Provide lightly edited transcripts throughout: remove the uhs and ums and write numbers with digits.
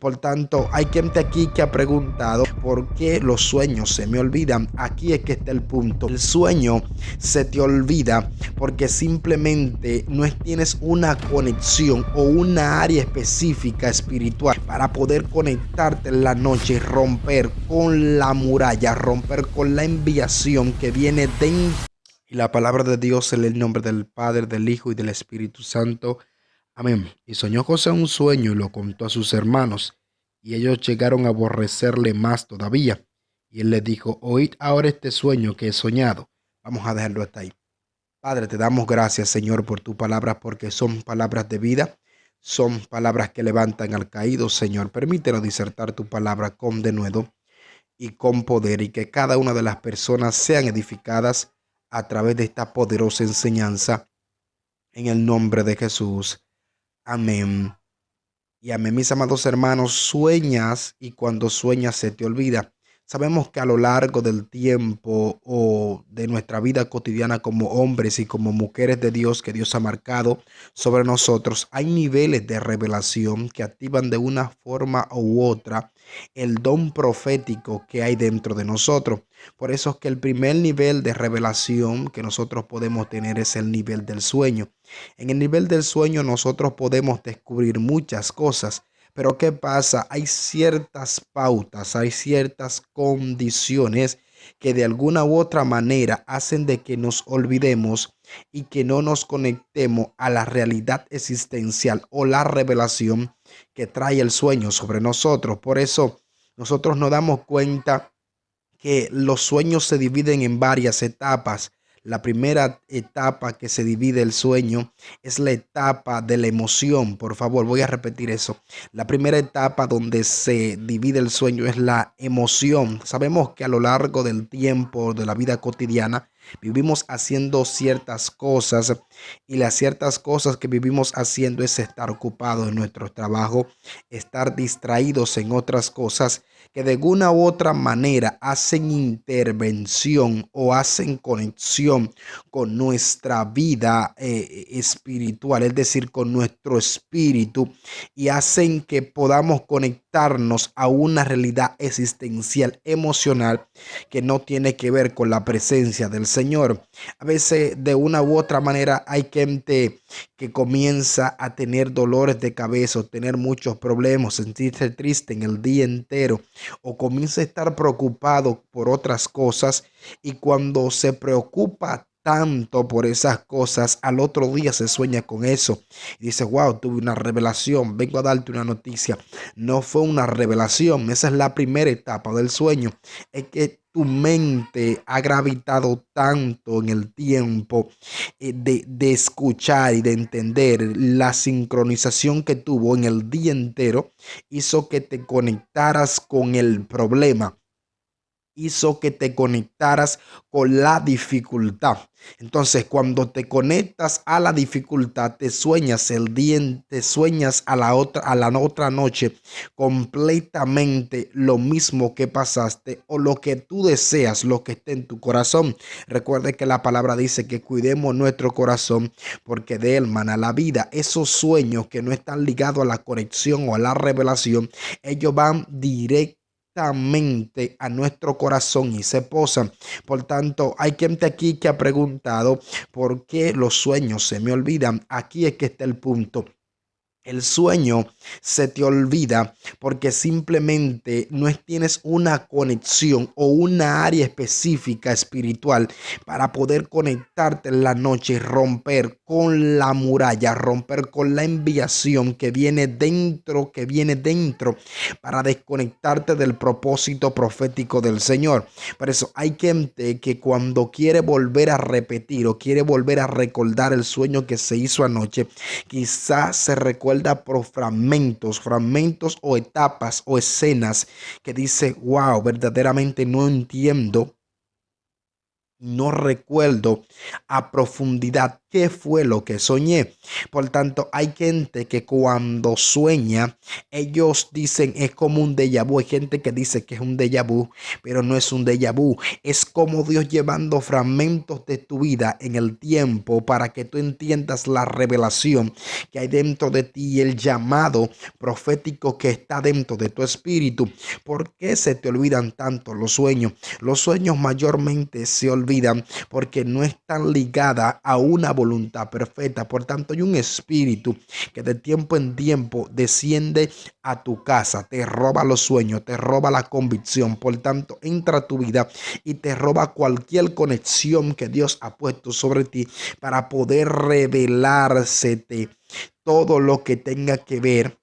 Por tanto, hay gente aquí que ha preguntado por qué los sueños se me olvidan. Aquí es que está el punto. El sueño se te olvida porque simplemente no tienes una conexión o una área específica espiritual para poder conectarte en la noche y romper con la muralla, romper con la enviación que viene dentro. Y la palabra de Dios en el nombre del Padre, del Hijo y del Espíritu Santo. Amén. Y soñó José un sueño y lo contó a sus hermanos, y ellos llegaron a aborrecerle más todavía. Y él les dijo: oíd ahora este sueño que he soñado. Vamos a dejarlo hasta ahí. Padre, te damos gracias, Señor, por tu palabra, porque son palabras de vida, son palabras que levantan al caído, Señor. Permítenos disertar tu palabra con denuedo y con poder, y que cada una de las personas sean edificadas a través de esta poderosa enseñanza, en el nombre de Jesús. Amén. Y amén, mis amados hermanos. Sueñas, y cuando sueñas se te olvida. Sabemos que a lo largo del tiempo o de nuestra vida cotidiana como hombres y como mujeres de Dios que Dios ha marcado sobre nosotros, hay niveles de revelación que activan de una forma u otra el don profético que hay dentro de nosotros. Por eso es que el primer nivel de revelación que nosotros podemos tener es el nivel del sueño. En el nivel del sueño nosotros podemos descubrir muchas cosas, pero ¿qué pasa? Hay ciertas pautas, hay ciertas condiciones que de alguna u otra manera hacen de que nos olvidemos y que no nos conectemos a la realidad existencial o la revelación que trae el sueño sobre nosotros. Por eso nosotros nos damos cuenta que los sueños se dividen en varias etapas. La primera etapa que se divide el sueño es la etapa de la emoción. Por favor, voy a repetir eso. La primera etapa donde se divide el sueño es la emoción. Sabemos que a lo largo del tiempo de la vida cotidiana vivimos haciendo ciertas cosas, y las ciertas cosas que vivimos haciendo es estar ocupados en nuestro trabajo, estar distraídos en otras cosas que de alguna u otra manera hacen intervención o hacen conexión con nuestra vida espiritual, es decir, con nuestro espíritu, y hacen que podamos conectarnos a una realidad existencial emocional que no tiene que ver con la presencia del Señor. A veces de una u otra manera hay gente que comienza a tener dolores de cabeza o tener muchos problemas, sentirse triste en el día entero, o comienza a estar preocupado por otras cosas, y cuando se preocupa tanto por esas cosas, al otro día se sueña con eso y dice: wow, tuve una revelación, vengo a darte una noticia. No fue una revelación, esa es la primera etapa del sueño. Es que tu mente ha gravitado tanto en el tiempo de escuchar y de entender la sincronización que tuvo en el día entero, hizo que te conectaras con el problema, hizo que te conectaras con la dificultad. Entonces, cuando te conectas a la dificultad, te sueñas el día, te sueñas a la otra noche completamente lo mismo que pasaste, o lo que tú deseas, lo que esté en tu corazón. Recuerde que la palabra dice que cuidemos nuestro corazón, porque de él mana la vida. Esos sueños que no están ligados a la conexión o a la revelación, ellos van directamente a nuestro corazón y se posan. Por tanto, hay gente aquí que ha preguntado por qué los sueños se me olvidan. Aquí es que está el punto. El sueño se te olvida porque simplemente no tienes una conexión o una área específica espiritual para poder conectarte en la noche y romper con la muralla, romper con la enviación que viene dentro para desconectarte del propósito profético del Señor. Por eso hay gente que cuando quiere volver a repetir o quiere volver a recordar el sueño que se hizo anoche, quizás se recuerda por fragmentos o etapas o escenas que dice: wow, verdaderamente no entiendo, no recuerdo a profundidad qué fue lo que soñé. Por tanto, hay gente que cuando sueña, ellos dicen es como un déjà vu. Hay gente que dice que es un déjà vu, pero no es un déjà vu. Es como Dios llevando fragmentos de tu vida en el tiempo para que tú entiendas la revelación que hay dentro de ti y el llamado profético que está dentro de tu espíritu. ¿Por qué se te olvidan tanto los sueños? Los sueños mayormente se olvidan porque no están ligadas a una voluntad perfecta. Por tanto, hay un espíritu que de tiempo en tiempo desciende a tu casa, te roba los sueños, te roba la convicción. Por tanto, entra a tu vida y te roba cualquier conexión que Dios ha puesto sobre ti para poder revelársete todo lo que tenga que ver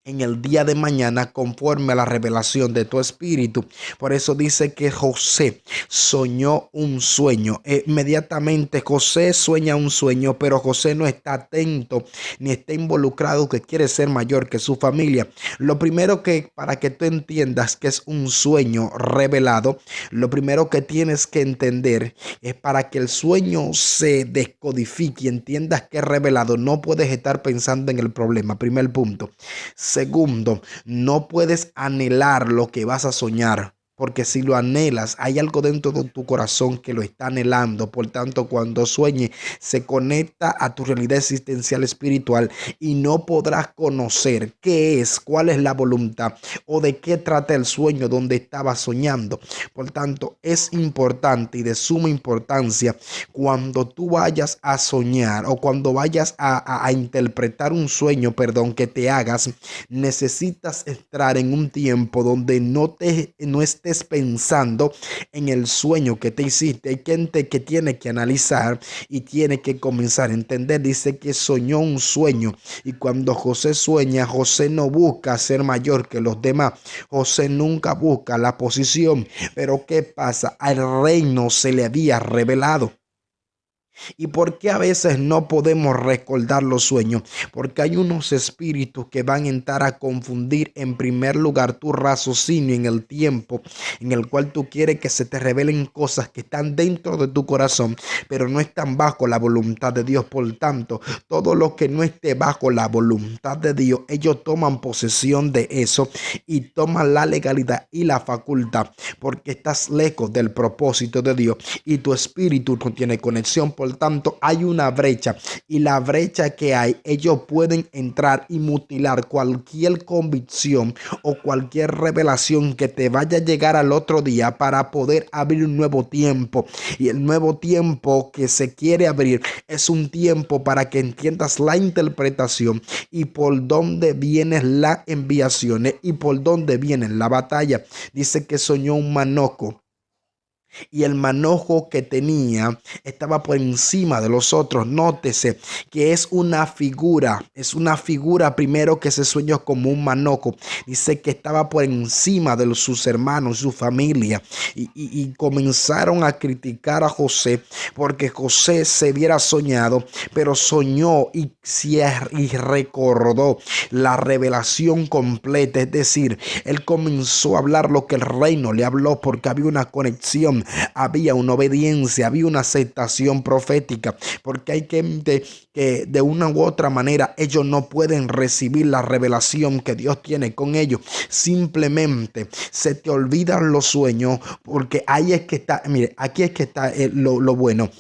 en el día de mañana conforme a la revelación de tu espíritu. Por eso dice que José soñó un sueño. Inmediatamente José sueña un sueño, pero José no está atento ni está involucrado, que quiere ser mayor que su familia. Lo primero que, para que tú entiendas que es un sueño revelado, lo primero que tienes que entender es para que el sueño se descodifique y entiendas que es revelado, no puedes estar pensando en el problema. Primer punto. Segundo, no puedes anhelar lo que vas a soñar, porque si lo anhelas, hay algo dentro de tu corazón que lo está anhelando. Por tanto, cuando sueñe, se conecta a tu realidad existencial espiritual y no podrás conocer qué es, cuál es la voluntad o de qué trata el sueño donde estabas soñando. Por tanto, es importante y de suma importancia cuando tú vayas a soñar o cuando vayas a interpretar un sueño, que te hagas, necesitas entrar en un tiempo donde no estés pensando en el sueño que te hiciste. Hay gente que tiene que analizar y tiene que comenzar a entender. Dice que soñó un sueño, y cuando José sueña, José no busca ser mayor que los demás. José nunca busca la posición. Pero ¿qué pasa? Al reino se le había revelado. ¿Y por qué a veces no podemos recordar los sueños? Porque hay unos espíritus que van a entrar a confundir en primer lugar tu raciocinio en el tiempo en el cual tú quieres que se te revelen cosas que están dentro de tu corazón, pero no están bajo la voluntad de Dios. Por tanto, todo lo que no esté bajo la voluntad de Dios, ellos toman posesión de eso y toman la legalidad y la facultad, porque estás lejos del propósito de Dios y tu espíritu no tiene conexión. Por tanto, hay una brecha, y la brecha que hay, ellos pueden entrar y mutilar cualquier convicción o cualquier revelación que te vaya a llegar al otro día para poder abrir un nuevo tiempo. Y el nuevo tiempo que se quiere abrir es un tiempo para que entiendas la interpretación y por dónde vienen las enviaciones y por dónde viene la batalla. Dice que soñó un manojo, y el manojo que tenía estaba por encima de los otros. Nótese que es una figura primero que se sueña como un manojo. Dice que estaba por encima de sus hermanos, su familia, y comenzaron a criticar a José porque José se hubiera soñado, pero soñó y recordó la revelación completa. Es decir, él comenzó a hablar lo que el reino le habló, porque había una conexión, había una obediencia, había una aceptación profética. Porque hay gente que de una u otra manera ellos no pueden recibir la revelación que Dios tiene con ellos. Simplemente se te olvidan los sueños, porque ahí es que está, mire, aquí es que está lo bueno.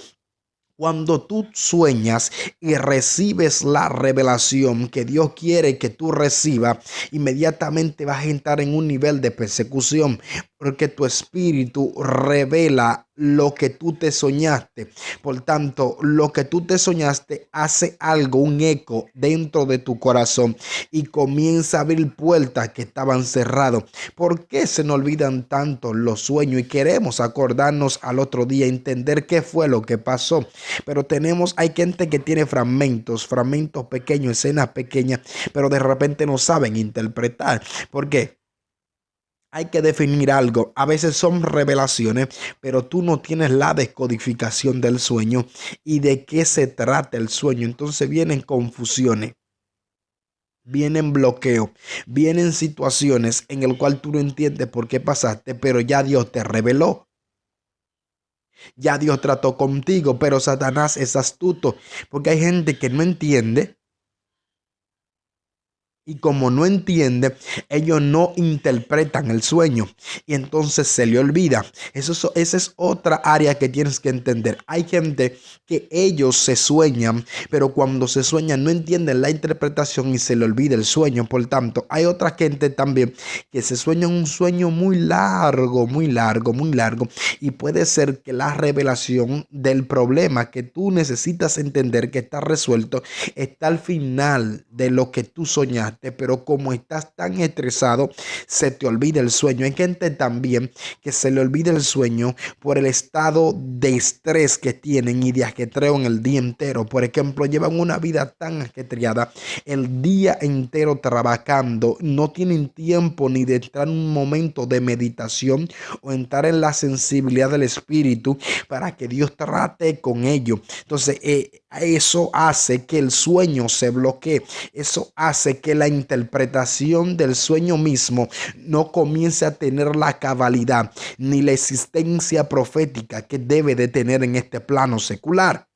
Cuando tú sueñas y recibes la revelación que Dios quiere que tú recibas, inmediatamente vas a entrar en un nivel de persecución, porque tu espíritu revela lo que tú te soñaste. Por tanto, lo que tú te soñaste hace algo, un eco dentro de tu corazón, y comienza a abrir puertas que estaban cerradas. ¿Por qué se nos olvidan tanto los sueños y queremos acordarnos al otro día, entender qué fue lo que pasó? Pero hay gente que tiene fragmentos pequeños, escenas pequeñas, pero de repente no saben interpretar. ¿Por qué? Hay que definir algo. A veces son revelaciones, pero tú no tienes la descodificación del sueño y de qué se trata el sueño. Entonces vienen confusiones, vienen bloqueos, vienen situaciones en el cual tú no entiendes por qué pasaste, pero ya Dios te reveló. Ya Dios trató contigo, pero Satanás es astuto, porque hay gente que no entiende. Y como no entiende, ellos no interpretan el sueño y entonces se le olvida. Esa es otra área que tienes que entender. Hay gente que ellos se sueñan, pero cuando se sueñan no entienden la interpretación y se le olvida el sueño. Por tanto, hay otra gente también que se sueña un sueño muy largo, muy largo, muy largo. Y puede ser que la revelación del problema que tú necesitas entender que está resuelto está al final de lo que tú soñaste, pero como estás tan estresado, se te olvida el sueño. Hay gente también que se le olvida el sueño por el estado de estrés que tienen y de ajetreo en el día entero. Por ejemplo, llevan una vida tan ajetreada, el día entero trabajando, no tienen tiempo ni de entrar en un momento de meditación o entrar en la sensibilidad del espíritu para que Dios trate con ellos. Entonces, eso hace que el sueño se bloquee. Eso hace que la interpretación del sueño mismo no comience a tener la cabalidad ni la existencia profética que debe de tener en este plano secular.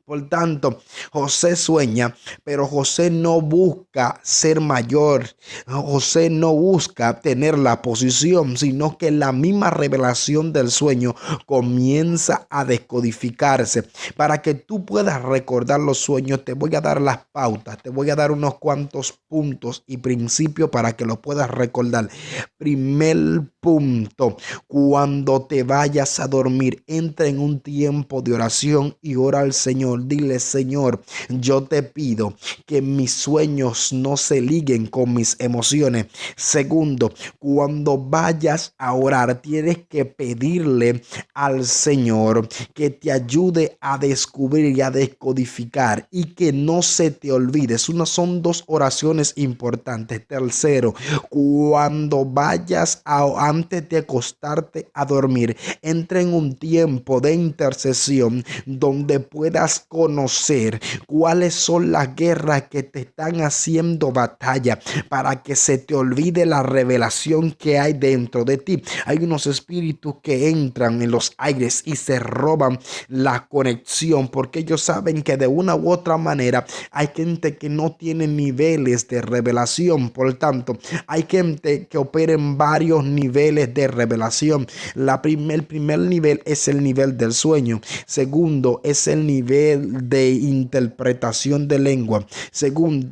Por tanto, José sueña, pero José no busca ser mayor. José no busca tener la posición, sino que la misma revelación del sueño comienza a descodificarse. Para que tú puedas recordar los sueños, te voy a dar las pautas, te voy a dar unos cuantos puntos y principios para que lo puedas recordar. Primer punto: cuando te vayas a dormir, entra en un tiempo de oración y ora al Señor. Dile: Señor, yo te pido que mis sueños no se liguen con mis emociones. Segundo, cuando vayas a orar, tienes que pedirle al Señor que te ayude a descubrir y a descodificar y que no se te olvide. Son dos oraciones importantes. Tercero, cuando vayas antes de acostarte a dormir, entra en un tiempo de intercesión donde puedas conocer cuáles son las guerras que te están haciendo batalla, para que se te olvide la revelación que hay dentro de ti. Hay unos espíritus que entran en los aires y se roban la conexión, porque ellos saben que de una u otra manera hay gente que no tiene niveles de revelación. Por tanto, hay gente que opera en varios niveles de revelación. El primer nivel es el nivel del sueño. Segundo es el nivel de interpretación de lengua.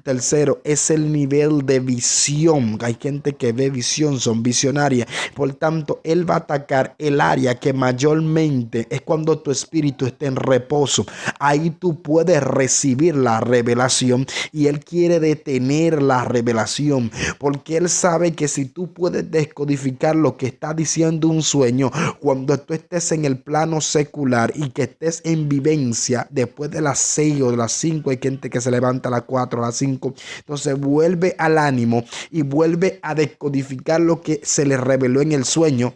Tercero es el nivel de visión. Hay gente que ve visión, son visionarias. Por tanto, él va a atacar el área que mayormente es cuando tu espíritu está en reposo. Ahí tú puedes recibir la revelación y él quiere detener la revelación, porque él sabe que si tú puedes descodificar lo que está diciendo un sueño, cuando tú estés en el plano secular y que estés en vivencia después de las 6 o de las 5, hay gente que se levanta a las 4, a las 5, entonces vuelve al ánimo y vuelve a descodificar lo que se le reveló en el sueño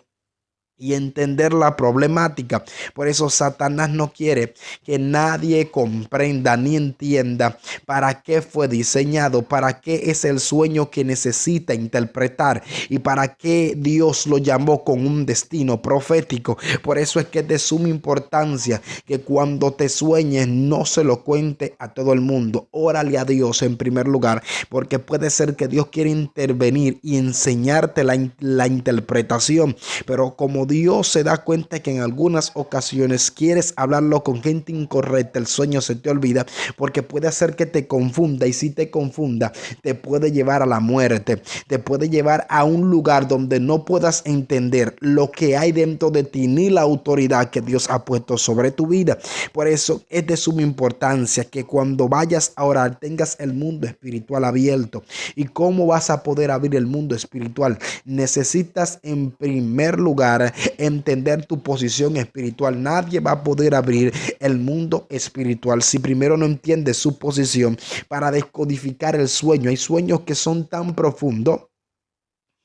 y entender la problemática. Por eso Satanás no quiere que nadie comprenda ni entienda para qué fue diseñado, para qué es el sueño que necesita interpretar y para qué Dios lo llamó con un destino profético. Por eso es que es de suma importancia que cuando te sueñes no se lo cuente a todo el mundo. Órale a Dios en primer lugar, porque puede ser que Dios quiera intervenir y enseñarte la interpretación, pero como Dios se da cuenta que en algunas ocasiones quieres hablarlo con gente incorrecta, el sueño se te olvida, porque puede hacer que te confunda, y si te confunda te puede llevar a la muerte, te puede llevar a un lugar donde no puedas entender lo que hay dentro de ti ni la autoridad que Dios ha puesto sobre tu vida. Por eso es de suma importancia que cuando vayas a orar tengas el mundo espiritual abierto. ¿Y cómo vas a poder abrir el mundo espiritual? Necesitas en primer lugar entender tu posición espiritual. Nadie va a poder abrir el mundo espiritual si primero no entiende su posición para descodificar el sueño. Hay sueños que son tan profundos.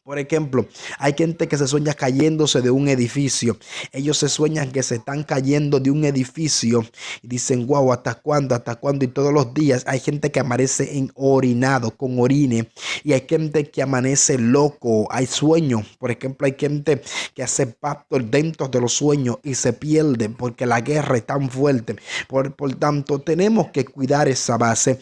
Por ejemplo, hay gente que se sueña cayéndose de un edificio. Ellos se sueñan que se están cayendo de un edificio y dicen, wow, ¿hasta cuándo? ¿Hasta cuándo? Y todos los días hay gente que amanece en orinado, con orine. Y hay gente que amanece loco. Hay sueños. Por ejemplo, hay gente que hace pactos dentro de los sueños y se pierde porque la guerra es tan fuerte. Por tanto, tenemos que cuidar esa base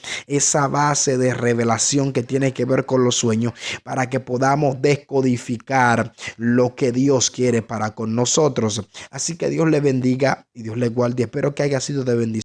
de revelación que tiene que ver con los sueños para que podamos descodificar lo que Dios quiere para con nosotros. Así que Dios le bendiga y Dios le guarde. Espero que haya sido de bendición.